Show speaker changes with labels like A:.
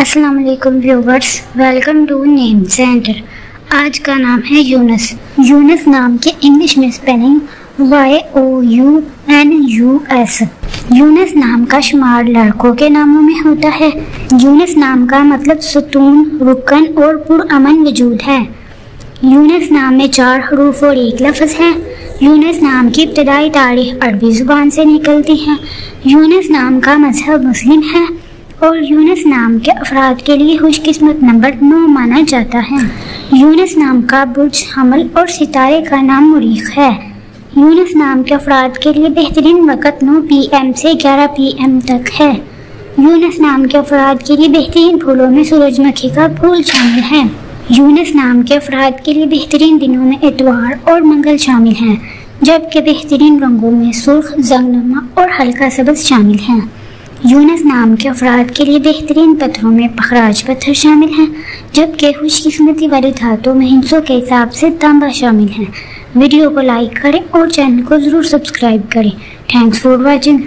A: अस्सलाम वालेकुम viewers, welcome to name center. आज का नाम है यूनस। यूनस नाम के इंग्लिश में स्पेलिंग YOUNUS। यूनस नाम का शुमार लड़कों के नामों में होता है। यूनस नाम का मतलब सुकून, रुकन और पुरअमन वजूद है। यूनस नाम में 4 हरूफ और 1 लफ्ज़ है। यूनस नाम की इब्तदाई तारीख अरबी ज़ुबान से निकलती है। यूनस नाम का मज़हब मुस्लिम है और यूनस नाम के अफराद के लिए खुशकिस्मत नंबर 9 माना जाता है। यूनस नाम का बुर्ज हमल और सितारे का नाम मुरीख है। यूनस नाम के अफराद के लिए बेहतरीन वक़्त 9 PM से 11 PM तक है। यूनस नाम के अफराद के लिए बेहतरीन फूलों में सूरजमुखी का फूल शामिल है। यूनस नाम के अफराद के लिए बेहतरीन दिनों में इतवार और मंगल शामिल हैं, जबकि बेहतरीन रंगों में सुर्ख, जंगनुमा और हल्का सब्ज़ शामिल हैं। यूनस नाम के अफराद के लिए बेहतरीन पत्थरों में पखराज पत्थर शामिल हैं, जबकि खुशकिस्मती वाली धातों में हिंसों के हिसाब से तांबा शामिल है। वीडियो को लाइक करें और चैनल को ज़रूर सब्सक्राइब करें। Thanks for watching.